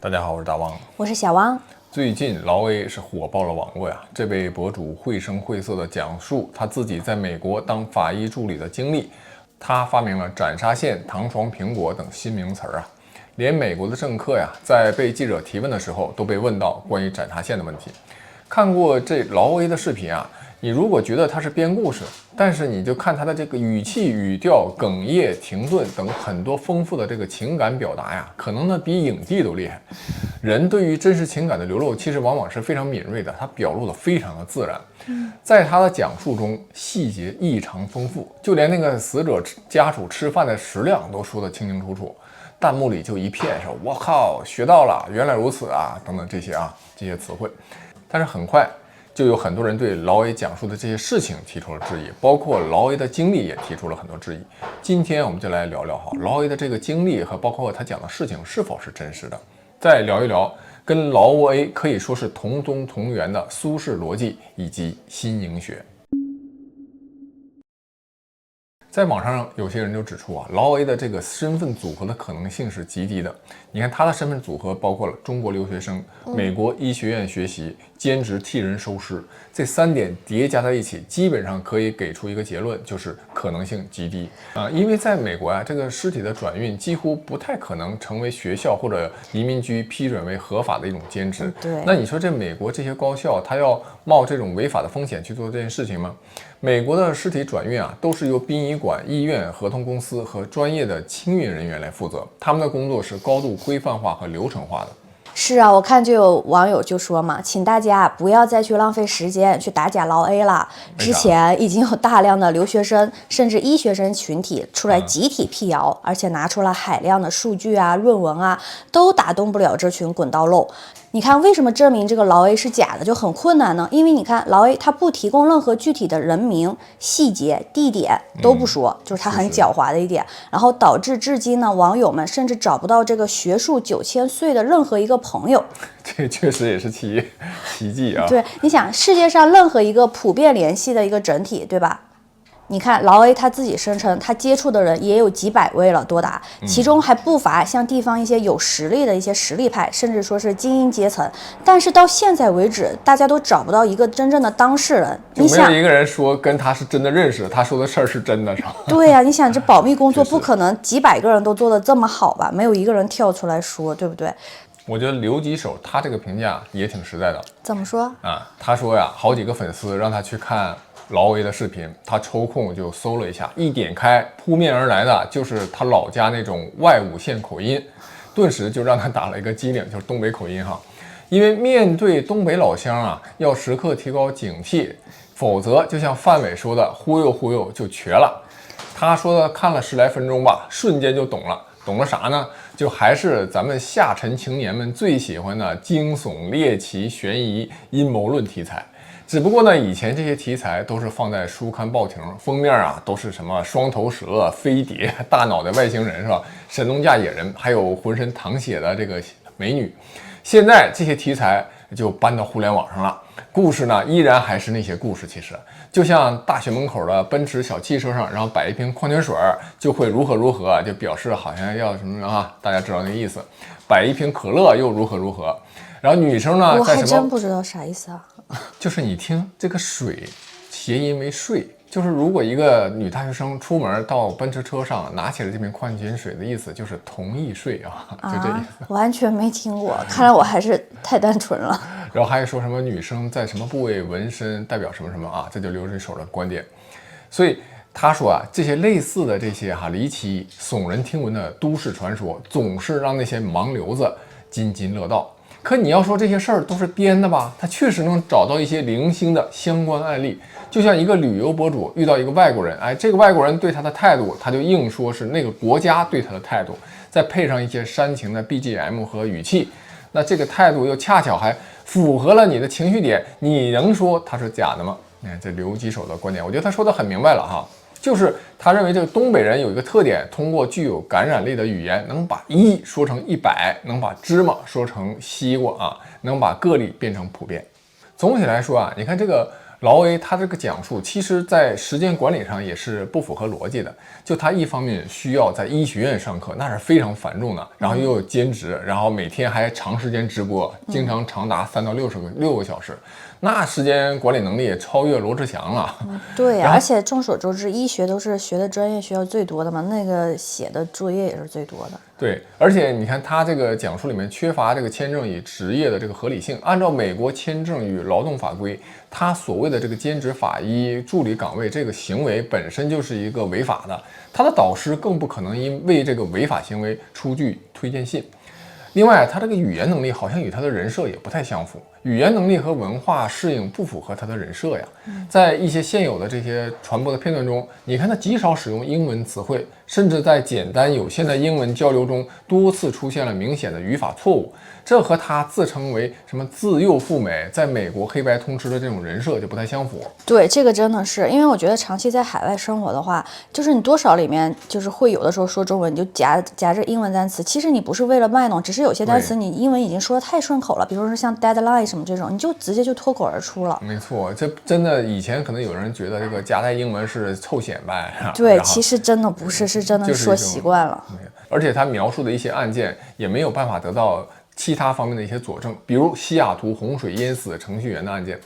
大家好，我是大汪，我是小汪。最近劳 A 是火爆了网络呀，这位博主绘声绘色地講述他自己在美國當法醫助理的經歷。他發明了斬殺線、糖霜蘋果等新名詞啊，連美國的政客呀，在被記者提問的時候都被問到關於斬殺線的問題。看過這勞 A 的視頻啊，你如果覺得他是編故事，但是你就看他的這個語氣、語調、哽咽、停頓等很多豐富的這個情感表達呀，可能呢比影帝都厲害。人对於真實情感的流露，其實往往是非常敏銳的，他表露的非常的自然。在他的講述中，細節異常豐富，就連那個死者家屬吃飯的食量都說得清清楚楚。彈幕裡就一片說“我靠，學到了，原來如此啊”等等這些詞彙。但是很快就有很多人对勞 A 講述的這些事情提出了質疑，包括勞 A 的經歷也提出了很多質疑。今天我們就來聊聊勞 A 的這個經歷和包括他講的事情是否是真實的。再聊一聊跟勞 A 可以說是同宗同源的蘇軾邏輯以及新營學。在網上有些人就指出勞 A 的這個身份組合的可能性是極低的。你看他的身份組合包括了中國留學生、美國醫學院學習、兼職替人收屍，這3點疊加在一起，基本上可以給出一個結論，就是可能性極低因為在美國這個屍體的轉運幾乎不太可能成為學校或者移民局批准為合法的一種兼職。对，那你說这美國這些高校，他要冒這種違法的風險去做這件事情嗎？美國的屍體轉運都是由殯儀館、醫院、合同公司和專業的清運人員來負責，他們的工作是高度規範化和流程化的。是啊，我看就有網友就說嘛，請大家不要再去浪費時間去打假勞 A 了。之前已經有大量的留學生甚至醫學生群體出來集體闢謠，而且拿出了海量的數據論文都打動不了這群滾刀肉。你看為什麼證明這個勞 A 是假的就很困難呢？因為你看勞 A 他不提供任何具體的人名、細節、地點都不說，就是他很狡猾的一點，然後導致至今呢，網友們甚至找不到這個學術9000歲的任何一個朋友。這確實也是奇蹟啊！對，你想世界上任何一個普遍聯繫的一個整體，對吧？你看勞 A 他自己聲稱他接觸的人也有幾百位了，多達，其中還不乏像地方一些有實力的一些實力派，甚至說是精英階層。但是到現在為止，大家都找不到一个真正的當事人。就沒有一個人說跟他是真的認識，他說的事兒是真的，是吧？對呀，你想這保密工作不可能幾百個人都做得這麼好吧？沒有一個人跳出來說，對不對？我覺得劉吉手他這個評價也挺實在的。怎麼說他說呀，好幾個粉絲讓他去看勞 A 的視頻，他抽空就搜了一下，一點開撲面而來的就是他老家那種外五縣口音，頓時就讓他打了一個激靈，就是東北口音哈。因為面對東北老鄉要時刻提高警惕，否則就像范偉說的，忽悠忽悠就瘸了。他說的看了10來分鐘吧，瞬間就懂了。懂了啥呢？就還是咱們下沉青年們最喜歡的驚悚、獵奇、懸疑、陰謀論題材。只不過呢，以前這些題材都是放在書刊報亭封面都是什麼雙頭蛇、飛碟、大腦袋外星人是吧？神農架野人，還有渾身淌血的這個美女。現在這些題材就搬到互聯網上了，故事呢依然還是那些故事。其實就像大學門口的奔馳小汽車上，然後擺一瓶礦泉水就會如何如何，就表示好像要什麼大家知道那個意思。擺一瓶可樂又如何如何，然後女生呢，我還真不知道啥意思就是你聽這個水諧音為睡，就是如果一個女大學生出門到奔馳車上拿起了這瓶礦泉水的意思就是同意睡就這意思。完全沒聽過，看來我還是太單純了。然後還說什麼女生在什麼部位紋身代表什麼什麼這就劉吉手的觀點。所以他說這些類似的這些離奇聳人聽聞的都市傳說，總是讓那些盲流子津津樂道。可你要說這些事兒都是編的吧，他確實能找到一些零星的相關案例。就像一個旅遊博主遇到一個外國人，這個外國人對他的態度，他就硬說是那個國家對他的態度，再配上一些煽情的 BGM 和語氣，那這個態度又恰巧還符合了你的情緒點，你能說他是假的嗎？你看這劉吉手的觀點，我覺得他說的很明白了就是他認為這個東北人有一個特點，通過具有感染力的語言，能把1說成100，能把芝麻說成西瓜能把個例變成普遍。總體來說你看這個勞 A 他這個講述，其實在時間管理上也是不符合逻輯的。就他一方面需要在醫學院上課，那是非常繁重的，然後又有兼職，然後每天還長時間直播，經常長達3到6个小時，那時間管理能力也超越羅志祥了。對呀，而且眾所周知，醫學都是學的專業學校最多的嘛，那個寫的作業也是最多的。對，而且你看他這個講述裡面缺乏這個簽證與職業的這個合理性。按照美國簽證與勞動法規，他所謂的這個兼職法醫助理崗位這個行為本身就是一個違法的，他的導師更不可能因為這個違法行為出具推薦信。另外，他這個語言能力好像與他的人設也不太相符，語言能力和文化適應不符合他的人設呀。在一些現有的這些傳播的片段中，你看他極少使用英文詞彙，甚至在簡單有限的英文交流中多次出現了明顯的語法錯誤，這和他自稱為什麼自幼赴美，在美國黑白通吃的這種人設就不太相符。對，這個真的是，因為我覺得長期在海外生活的話，就是你多少裡面就是會有的時候說中文，你就夾着英文單詞，其實你不是為了賣弄，只是有些單詞你英文已經說得太順口了，比如說像 deadline 什麼這種，你就直接就脫口而出了。沒錯，這真的以前可能有人覺得這個夾帶英文是湊顯擺，對，其實真的不是，是真的說習慣了。而且他描述的一些案件也沒有辦法得到其他方面的一些佐證，比如西雅圖洪水淹死程序員的案件，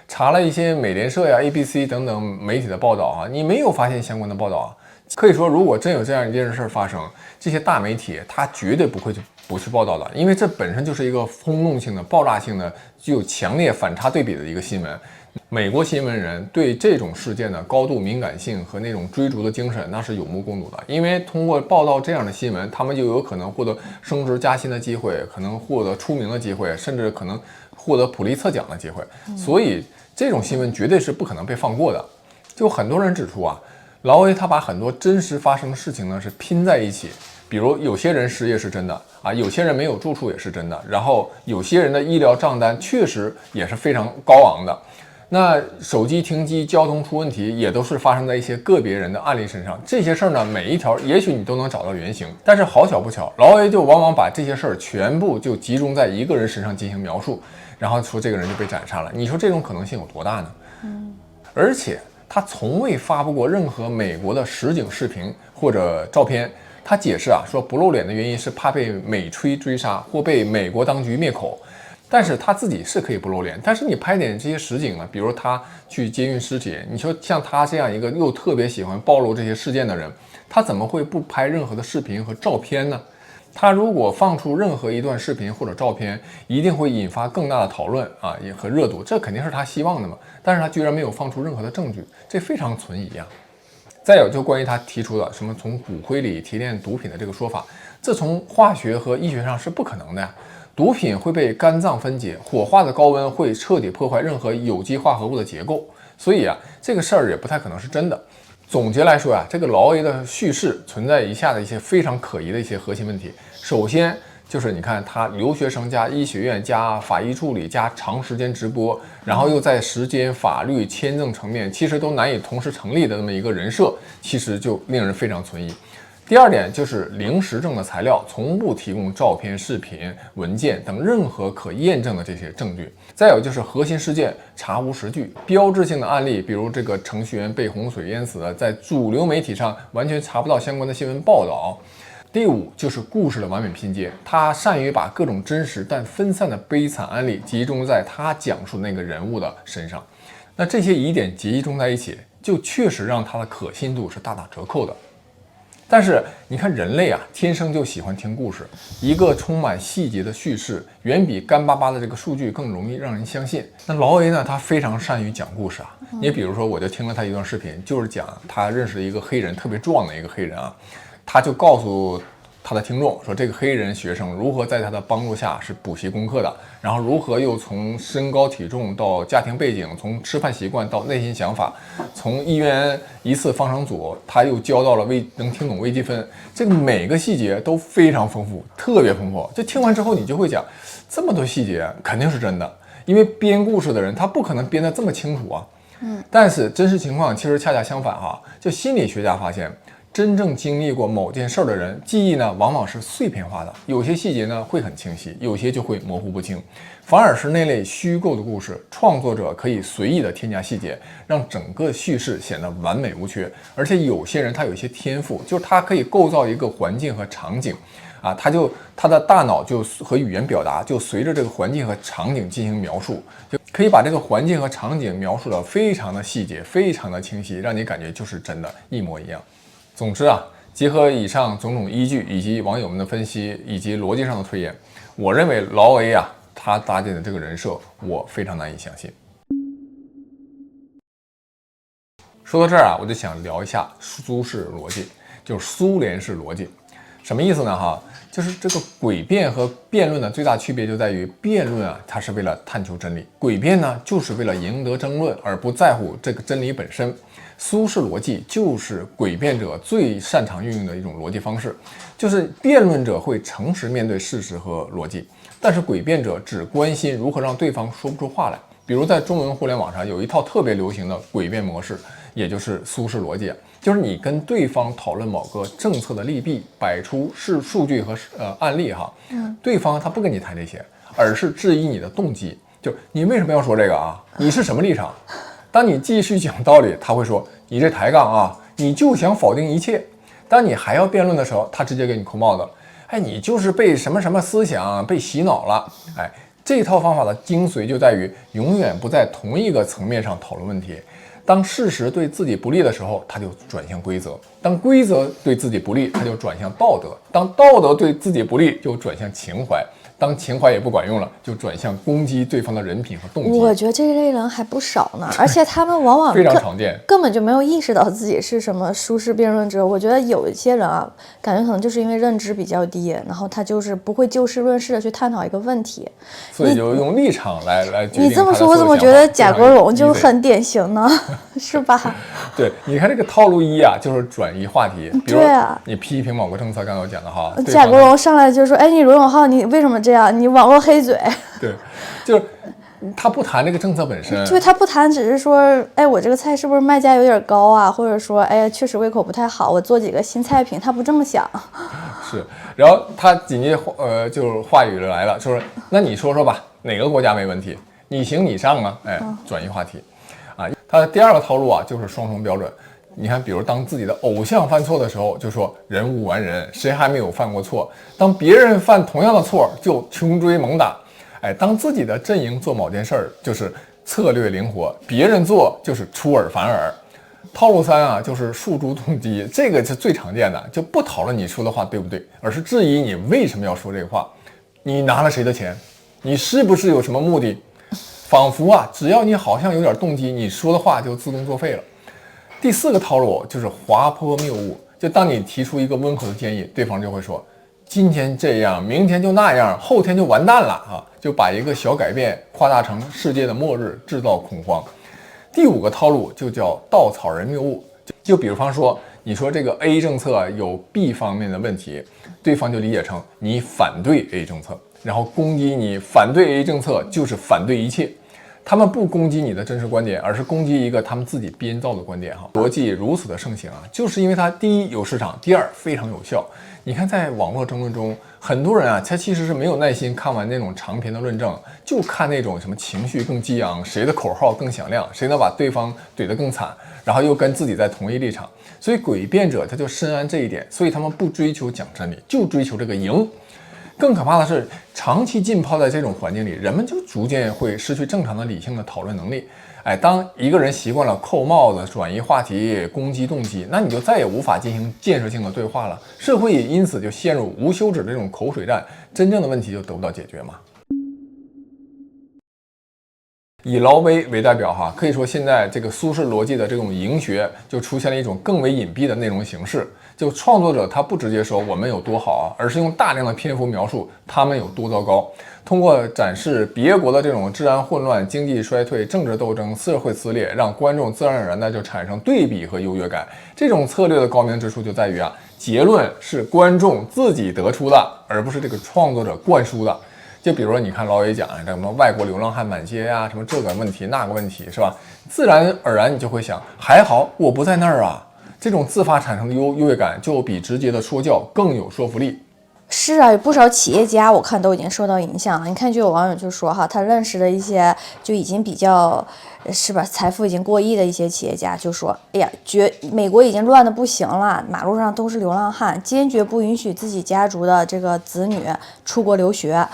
查了一些美聯社呀、ABC 等等媒體的報道啊，你沒有發現相關的報道啊。可以說，如果真有這樣一件事發生，這些大媒體他絕對不會不去報道的，因為這本身就是一個轟動性的、爆炸性的、具有強烈反差對比的一個新聞。美國新聞人對這種事件的高度敏感性和那種追逐的精神，那是有目共睹的。因為通過報道這樣的新聞，他們就有可能獲得升職加薪的機會，可能獲得出名的機會，甚至可能獲得普利策獎的機會。所以這種新聞絕對是不可能被放過的。就很多人指出啊，勞 A 他把很多真實發生的事情呢是拼在一起，比如有些人失業是真的啊，有些人沒有住處也是真的，然後有些人的醫療賬單確實也是非常高昂的。那手機停機、交通出問題，也都是發生在一些個別人的案例身上。這些事兒呢，每一條也許你都能找到原型，但是好巧不巧，勞 A 就往往把這些事兒全部就集中在一個人身上進行描述，然後說這個人就被斬殺了。你說這種可能性有多大呢？而且他從未發布過任何美國的實景視頻或者照片。他解釋啊，說不露臉的原因是怕被美吹追殺或被美國當局滅口。但是他自己是可以不露臉，但是你拍點這些實景呢，比如他去接運屍體，你說像他這樣一個又特別喜歡暴露這些事件的人，他怎麼會不拍任何的視頻和照片呢？他如果放出任何一段視頻或者照片，一定會引發更大的討論啊，也和熱度，這肯定是他希望的嘛。但是他居然沒有放出任何的證據，這非常存疑啊。再有就關於他提出的什麼從骨灰裡提煉毒品的這個說法，這從化學和醫學上是不可能的呀。毒品會被肝臟分解，火化的高溫會徹底破壞任何有機化合物的結構，所以啊，這個事兒也不太可能是真的。總結來說啊，這個勞 A 的敘事存在以下的一些非常可疑的一些核心問題。首先就是你看他留學生加醫學院加法醫助理加長時間直播，然後又在時間、法律、簽證層面其實都難以同時成立的那麼一個人設，其實就令人非常存疑。第二點就是零實證的材料從不提供照片、視頻、文件等任何可驗證的這些證據。再有就是核心事件查無實據，標誌性的案例，比如這個程序員被洪水淹死的，在主流媒體上完全查不到相關的新聞報道。第五就是故事的完美拼接，他善於把各種真實但分散的悲慘案例集中在他講述那個人物的身上。那這些疑點集中在一起，就確實讓他的可信度是大打折扣的。但是你看人類啊，天生就喜歡聽故事，一個充滿細節的敘事遠比乾巴巴的這個數據更容易讓人相信。那勞 A 呢，他非常善於講故事啊。你比如說，我就聽了他一段視頻，就是講他認識了一個黑人，特別壯的一個黑人啊，他就告訴他的聽眾說，這個黑人學生如何在他的幫助下是補習功課的，然後如何又從身高體重到家庭背景，從吃飯習慣到內心想法，從1元1次方程組，他又教到了能聽懂微積分，這個每個細節都非常豐富，特別豐富。就聽完之後你就會講，這麼多細節肯定是真的，因為編故事的人他不可能編得這麼清楚啊。但是真實情況其實恰恰相反哈，就心理學家發現，真正經歷過某件事的人，記憶呢往往是碎片化的，有些細節呢會很清晰，有些就會模糊不清。反而是那類虛構的故事，創作者可以隨意的添加細節，讓整個敘事顯得完美無缺。而且有些人他有一些天賦，就是他可以構造一個環境和場景，他的大腦就和語言表達就隨着這個環境和場景進行描述，就可以把這個環境和场景描述得非常的細節，非常的清晰，讓你感覺就是真的，一模一樣。總之啊，結合以上種種依據以及網友們的分析以及邏輯上的推演，我認為劳 A 啊，他搭建的這個人設，我非常難以相信。說到這兒啊，我就想聊一下蘇式逻輯，就是蘇聯式邏輯。什麼意思呢？就是這個詭辯和辯論的最大區別就在於，辯論啊，它是為了探求真理；詭辯呢，就是為了贏得爭論，而不在乎這個真理本身。蘇式邏輯就是詭辯者最擅長運用的一種邏輯方式，就是辯論者會誠實面對事實和邏輯，但是詭辯者只關心如何讓對方說不出話來。比如在中文互聯網上有一套特別流行的詭辯模式，也就是蘇式邏輯，就是你跟对方討論某個政策的利弊，擺出數據和案例对方他不跟你談这些，而是質疑你的動機，就你為什麼要說這個啊？你是什麼立場？當你繼續講道理，他會說你這抬槓啊，你就想否定一切。當你還要辯論的時候，他直接給你扣帽子，你就是被什麼什麼思想被洗腦了。這套方法的精髓就在於永遠不在同一個層面上討論問題。當事實對自己不利的時候，他就轉向規則；當規則對自己不利，他就轉向道德；當道德對自己不利，就轉向情懷；當情懷也不管用了，就轉向攻擊對方的人品和動機。我覺得這類人還不少呢，而且他們往往非常常見，根本就沒有意識到自己是什麼蘇式辯論者。我覺得有一些人啊，感覺可能就是因為認知比較低，然後他就是不會就事論事的去探討一個問題，所以就用立场來決定。你這麼說，我怎麼覺得賈國榮就很典型呢？是吧？對，你看這個套路一啊，就是轉移話題。比如你批評某個政策，剛才我講的哈，賈國榮上來就說：“你羅永浩，你為什麼這樣？你網絡黑嘴。”对，就是他不談這個政策本身，对，他不談，只是說，我這個菜是不是賣價有點高啊？或者說，確實胃口不太好，我做幾個新菜品，他不這麼想。是，然後他緊接着就是話語來了，就是那你說說吧，哪個國家沒問題？你行你上啊，轉移話題。他的第二個套路啊，就是雙重標準。你看，比如當自己的偶像犯錯的時候，就說人无完人，誰還沒有犯過錯？當別人犯同樣的錯，就窮追猛打。當自己的陣營做某件事兒，就是策略靈活；別人做就是出爾反爾。套路三啊，就是訴諸動機，這個是最常見的，就不討論你說的話對不對，而是質疑你為什麼要說這個話，你拿了誰的錢，你是不是有什麼目的？仿佛啊，只要你好像有點動機，你說的話就自動作廢了。第四個套路就是滑坡謬誤，就當你提出一個溫和的建議，對方就會說今天這樣，明天就那樣，後天就完蛋了啊，就把一個小改變誇大成世界的末日，制造恐慌。第五個套路就叫稻草人謬誤，就比方說你說這個 A 政策有 B 方面的問題，對方就理解成你反對 A 政策，然後攻擊你反對 A 政策就是反对一切。他們不攻擊你的真實觀點，而是攻擊一個他們自己編造的觀點。邏輯如此的盛行啊，就是因為它第一有市場，第二非常有效。你看，在網絡爭論中，很多人啊，他其實是沒有耐心看完那種長篇的論證，就看那種什么情緒更激昂，誰的口號更響亮，誰能把對方懟得更慘，然後又跟自己在同一立場。所以詭辯者他就深諳這一點，所以他們不追求講真理，就追求這個贏。更可怕的是，長期浸泡在這種環境裡，人們就逐漸會失去正常的理性的討論能力。當一個人習慣了扣帽子、轉移話題、攻擊動機，那你就再也無法進行建設性的對話了。社會也因此就陷入無休止的這種口水戰，真正的問題就得不到解決嘛。以勞威為代表可以說現在這個蘇式邏輯的這種營學就出現了一種更為隱蔽的內容形式。就創作者他不直接說我們有多好而是用大量的篇幅描述他們有多糟糕，通過展示別國的這種治安混亂、經濟衰退、政治鬥爭、社會撕裂，讓觀眾自然而然的就產生對比和優越感。這種策略的高明之處就在於結論是觀眾自己得出的，而不是這個創作者灌輸的。就比如說，你看勞威講什麼外國流浪漢滿街呀，什麼這個問題那個問題，是吧？自然而然你就會想，還好我不在那兒啊。這種自發產生的優越感就比直接的说教更有说服力。是啊，有不少企业家我看都已经受到影响了。你看，就有网友就说哈，他认識的一些就已经比较是吧，财富已经过亿的一些企业家就说，哎呀，美国已经乱得不行了，马路上都是流浪汉，坚决不允许自己家族的这个子女出国留学。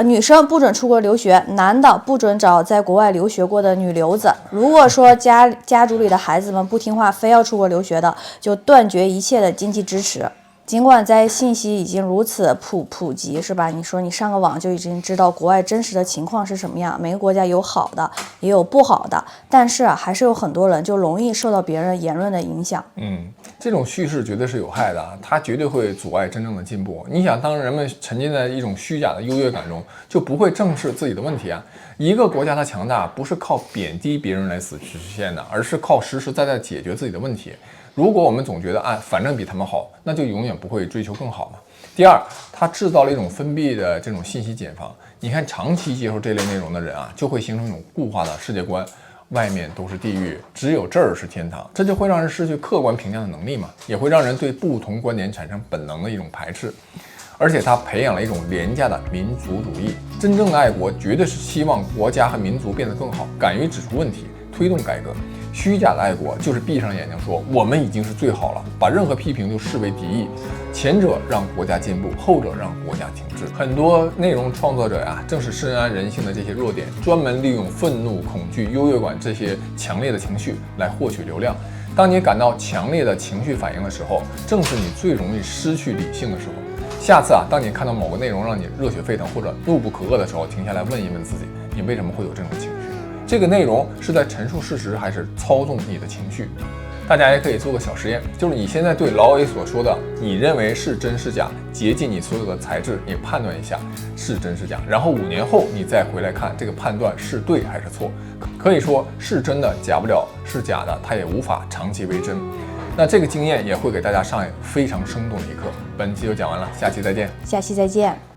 女生不准出国留学，男的不准找在国外留学过的女留子。如果说家族里的孩子们不听话，非要出国留学的，就断绝一切的经济支持。尽管在信息已经如此普及，是吧？你说你上个網就已經知道國外真實的情況是什麼樣，每個國家有好的，也有不好的，但是還是有很多人就容易受到別人言論的影響。這種敘事絕對是有害的，它絕對會阻礙真正的進步。你想，當人們沉浸在一種虛假的優越感中，就不會正視自己的問題啊。一個國家的強大不是靠貶低別人來實現的，而是靠實實在在解決自己的問題。如果我們總覺得反正比他們好，那就永遠不會追求更好嘛。第二，它製造了一種封閉的這種信息繭房。你看，長期接受這類內容的人啊，就會形成一種固化的世界觀，外面都是地獄，只有這兒是天堂，這就會讓人失去客觀評價的能力嘛，也會讓人對不同觀點產生本能的一種排斥。而且它培養了一種廉價的民族主義。真正的愛國絕對是希望國家和民族變得更好，敢於指出問題，推動改革。虛假的愛國就是閉上眼睛說我們已經是最好了，把任何批評都視為敵意。前者讓國家進步，後者讓國家停滯。很多內容創作者呀，正是深諳人性的這些弱點，專門利用憤怒、恐懼、優越感這些強烈的情緒來獲取流量。當你感到強烈的情緒反應的時候，正是你最容易失去理性的時候。下次當你看到某個內容讓你熱血沸騰或者怒不可遏的時候，停下來問一問自己，你為什麼會有這種情緒？這個內容是在陳述事實，還是操縱你的情緒？大家也可以做個小實驗，就是你現在對老 A 所說的，你認為是真是假，竭盡你所有的才智，你判斷一下是真是假，然後5年後你再回來看這個判斷是對還是錯。可以說是真的假不了，是假的它也無法長期為真。那這個經驗也會給大家上非常生動的一課。本期就講完了，下期再見。下期再見。